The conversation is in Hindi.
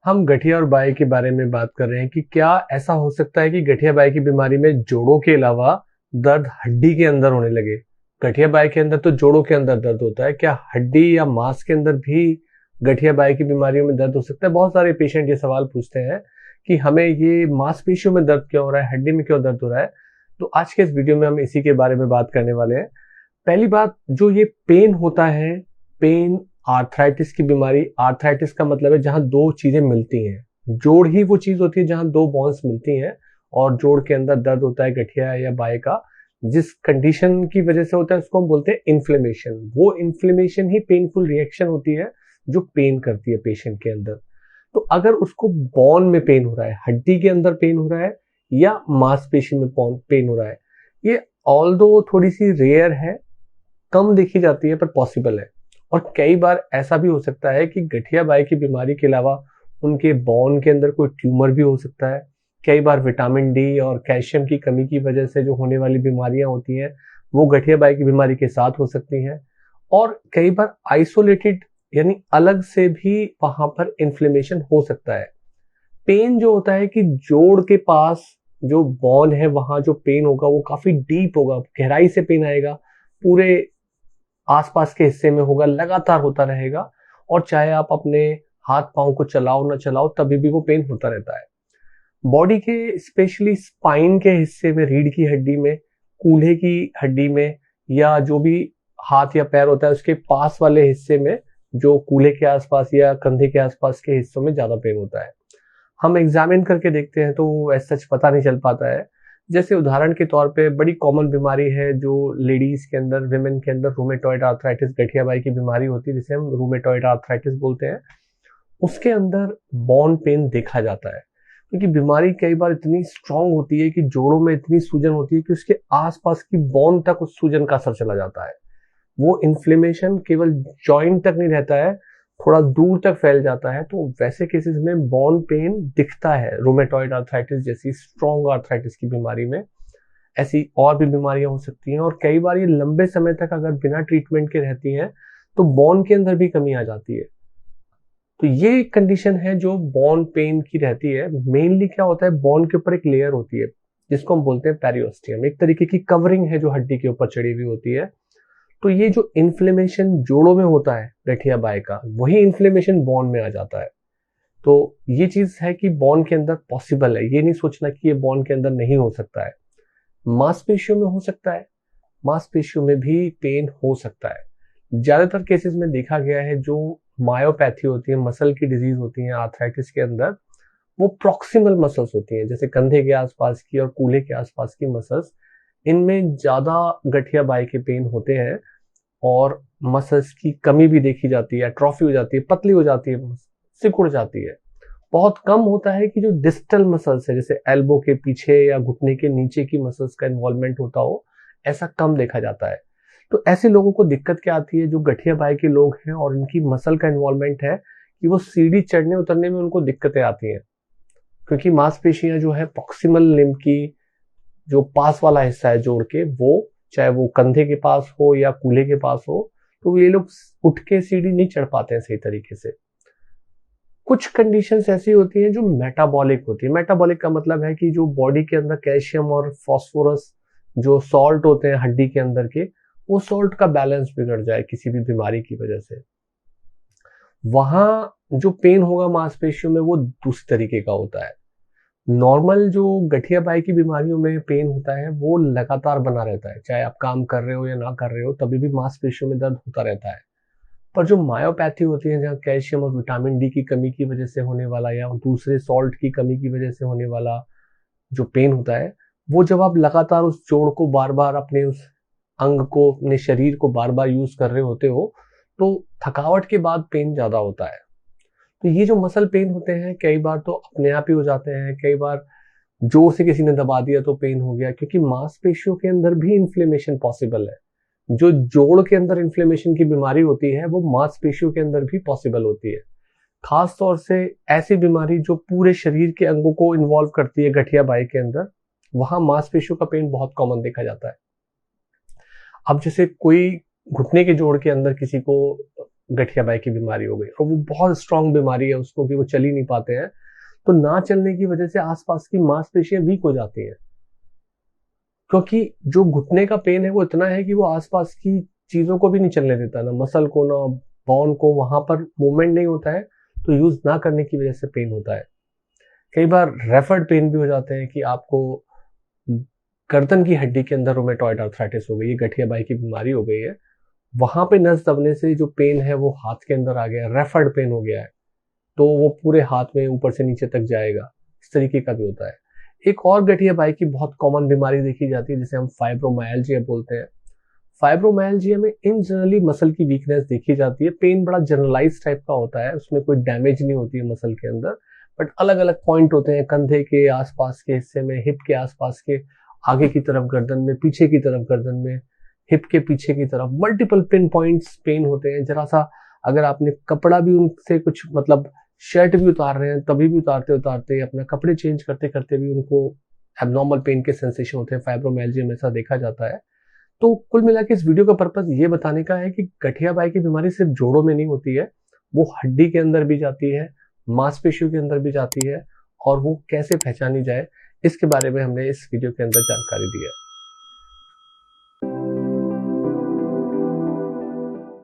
हम गठिया और बाई के बारे में बात कर रहे हैं कि क्या ऐसा हो सकता है कि गठिया बाई की बीमारी में जोड़ों के अलावा दर्द हड्डी के अंदर होने लगे। गठिया बाई के अंदर तो जोड़ों के अंदर दर्द होता है, क्या हड्डी या मांस के अंदर भी गठिया बाई की बीमारियों में दर्द हो सकता है? बहुत सारे पेशेंट ये सवाल पूछते हैं कि हमें ये मांसपेशियों में दर्द क्यों हो रहा है, हड्डी में क्यों दर्द हो रहा है। तो आज के इस वीडियो में हम इसी के बारे में बात करने वाले हैं। पहली बात, जो ये पेन होता है, पेन आर्थराइटिस की बीमारी, आर्थराइटिस का मतलब है जहां दो चीजें मिलती हैं। जोड़ ही वो चीज होती है जहां दो बॉन्स मिलती हैं और जोड़ के अंदर दर्द होता है गठिया या बाय का। जिस कंडीशन की वजह से होता है उसको हम बोलते हैं इन्फ्लेमेशन। वो इन्फ्लेमेशन ही पेनफुल रिएक्शन होती है जो पेन करती है पेशेंट के अंदर। तो अगर उसको बोन में पेन हो रहा है, हड्डी के अंदर पेन हो रहा है या मांसपेशी में पेन हो रहा है, ये ऑल्दो थोड़ी सी रेयर है, कम देखी जाती है, पर पॉसिबल है। और कई बार ऐसा भी हो सकता है कि गठिया बाई की बीमारी के अलावा उनके बोन के अंदर कोई ट्यूमर भी हो सकता है। कई बार विटामिन डी और कैल्शियम की कमी की वजह से जो होने वाली बीमारियां होती हैं वो गठिया बाई की बीमारी के साथ हो सकती हैं। और कई बार आइसोलेटेड यानी अलग से भी वहां पर इन्फ्लेमेशन हो सकता है। पेन जो होता है कि जोड़ के पास जो बोन है वहां जो पेन होगा वो काफी डीप होगा, गहराई से पेन आएगा, पूरे आसपास के हिस्से में होगा, लगातार होता रहेगा। और चाहे आप अपने हाथ पांव को चलाओ ना चलाओ तभी भी वो पेन होता रहता है। बॉडी के स्पेशली स्पाइन के हिस्से में, रीढ़ की हड्डी में, कूल्हे की हड्डी में, या जो भी हाथ या पैर होता है उसके पास वाले हिस्से में, जो कूल्हे के आसपास या कंधे के आसपास के हिस्सों में ज्यादा पेन होता है। हम एग्जामिन करके देखते हैं तो ऐसा सच पता नहीं चल पाता है। जैसे उदाहरण के तौर पे बड़ी कॉमन बीमारी है जो लेडीज के अंदर, विमेन के अंदर रूमेटॉइड आर्थराइटिस, गठिया बाई की बीमारी होती है जिसे हम रूमेटॉइड आर्थराइटिस बोलते हैं। उसके अंदर बोन पेन देखा जाता है क्योंकि बीमारी कई बार इतनी स्ट्रांग होती है कि जोड़ों में इतनी सूजन होती है कि उसके आसपास की बोन तक उस सूजन का असर चला जाता है। वो इन्फ्लेमेशन केवल जॉइंट तक नहीं रहता है, थोड़ा दूर तक फैल जाता है। तो वैसे केसेस में बोन पेन दिखता है रूमेटॉइड आर्थराइटिस जैसी स्ट्रॉन्ग आर्थराइटिस की बीमारी में। ऐसी और भी बीमारियां हो सकती हैं और कई बार ये लंबे समय तक अगर बिना ट्रीटमेंट के रहती हैं तो बोन के अंदर भी कमी आ जाती है। तो ये कंडीशन है जो बोन पेन की रहती है। मेनली क्या होता है, बोन के ऊपर एक लेयर होती है जिसको हम बोलते हैं पेरियोस्टियम, एक तरीके की कवरिंग है जो हड्डी के ऊपर चढ़ी हुई होती है। तो ये जो इन्फ्लेमेशन जोड़ों में होता है गठिया बाई का, वही इन्फ्लेमेशन बोन में आ जाता है। तो ये चीज है कि बोन के अंदर पॉसिबल है, ये नहीं सोचना कि ये बोन के अंदर नहीं हो सकता है। मांसपेशियों में हो सकता है, मांसपेशियों में भी पेन हो सकता है। ज्यादातर केसेस में देखा गया है जो मायोपैथी होती है, मसल की डिजीज होती है आर्थराइटिस के अंदर, वो प्रॉक्सिमल मसल्स होती हैं, जैसे कंधे के आसपास की और कूल्हे के आसपास की मसल्स, इनमें ज्यादा गठिया बाई के पेन होते हैं। और मसल्स की कमी भी देखी जाती है, एट्रोफी हो जाती है, पतली हो जाती है, सिकुड़ जाती है। बहुत कम होता है कि जो डिस्टल मसल्स है जैसे एल्बो के पीछे या घुटने के नीचे की मसल्स का इन्वॉल्वमेंट होता हो, ऐसा कम देखा जाता है। तो ऐसे लोगों को दिक्कत क्या आती है, जो गठिया बाई के लोग हैं और इनकी मसल का इन्वॉल्वमेंट है, कि वो सीढ़ी चढ़ने उतरने में उनको दिक्कतें आती हैं। क्योंकि मांसपेशियां जो है प्रॉक्सिमल लिम्ब की, जो पास वाला हिस्सा है जोड़ के, वो चाहे वो कंधे के पास हो या कूल्हे के पास हो, तो ये लोग उठ के सीढ़ी नहीं चढ़ पाते हैं सही तरीके से। कुछ कंडीशंस ऐसी होती हैं जो मेटाबॉलिक होती है। मेटाबॉलिक का मतलब है कि जो बॉडी के अंदर कैल्शियम और फास्फोरस जो सॉल्ट होते हैं हड्डी के अंदर के, वो सॉल्ट का बैलेंस बिगड़ जाए किसी भी बीमारी की वजह से, वहां जो पेन होगा मांसपेशियों में वो दूसरी तरीके का होता है। नॉर्मल जो गठिया बाई की बीमारियों में पेन होता है वो लगातार बना रहता है, चाहे आप काम कर रहे हो या ना कर रहे हो तभी भी मांसपेशियों में दर्द होता रहता है। पर जो मायोपैथी होती है, जहाँ कैल्शियम और विटामिन डी की कमी की वजह से होने वाला या दूसरे सॉल्ट की कमी की वजह से होने वाला जो पेन होता है, वो जब आप लगातार उस जोड़ को बार बार, अपने उस अंग को, अपने शरीर को बार बार यूज कर रहे होते हो, तो थकावट के बाद पेन ज्यादा होता है। तो ये जो मसल पेन होते हैं कई बार तो अपने आप ही हो जाते हैं, कई बार जोर से किसी ने दबा दिया तो पेन हो गया, क्योंकि मांसपेशियों के अंदर भी इन्फ्लेमेशन पॉसिबल है। जो जोड़ के अंदर इन्फ्लेमेशन की बीमारी होती है वो मांसपेशियों के अंदर भी पॉसिबल होती है। खास तौर से ऐसी बीमारी जो पूरे शरीर के अंगों को इन्वॉल्व करती है गठिया बाई के अंदर, वहां मांसपेशियों का पेन बहुत कॉमन देखा जाता है। अब जैसे कोई घुटने के जोड़ के अंदर किसी को गठियाबाई की बीमारी हो गई और वो बहुत स्ट्रांग बीमारी है उसको कि वो चल ही नहीं पाते हैं, तो ना चलने की वजह से आसपास की मांसपेशियां वीक हो जाती हैं, क्योंकि जो घुटने का पेन है वो इतना है कि वो आसपास की चीजों को भी नहीं चलने देता, ना मसल को ना बोन को, वहां पर मूवमेंट नहीं होता है, तो यूज ना करने की वजह से पेन होता है। कई बार रेफर्ड पेन भी हो जाते हैं कि आपको गर्दन की हड्डी के अंदर रोमेटॉइड आर्थराइटिस हो गई है, गठियाबाई की बीमारी हो गई है, वहां पे नस दबने से जो पेन है वो हाथ के अंदर आ गया, रेफर्ड पेन हो गया है, तो वो पूरे हाथ में ऊपर से नीचे तक जाएगा, इस तरीके का भी होता है। एक और गठियाबाई की बहुत कॉमन बीमारी देखी जाती है जिसे हम फाइब्रोमाइल्जिया बोलते हैं। फाइब्रोमाइल्जिया में इन जनरली मसल की वीकनेस देखी जाती है, पेन बड़ा जनरलाइज टाइप का होता है, उसमें कोई डैमेज नहीं होती है मसल के अंदर, बट अलग अलग पॉइंट होते हैं, कंधे के आसपास के हिस्से में, हिप के आसपास के, आगे की तरफ गर्दन में, पीछे की तरफ गर्दन में, हिप के पीछे की तरफ मल्टीपल पिन पॉइंट्स पेन होते हैं। जरा सा अगर आपने कपड़ा भी उनसे कुछ मतलब शर्ट भी उतार रहे हैं तभी भी उतारते उतारते अपना कपड़े चेंज करते करते भी उनको एबनॉर्मल पेन के सेंसेशन होते हैं। फाइब्रोमाइल्जिया में ऐसा देखा जाता है। तो कुल मिला के इस वीडियो का पर्पस ये बताने का है कि गठियाबाई की बीमारी सिर्फ जोड़ों में नहीं होती है, वो हड्डी के अंदर भी जाती है, मांसपेशियों के अंदर भी जाती है, और वो कैसे पहचानी जाए इसके बारे में हमने इस वीडियो के अंदर जानकारी दी है।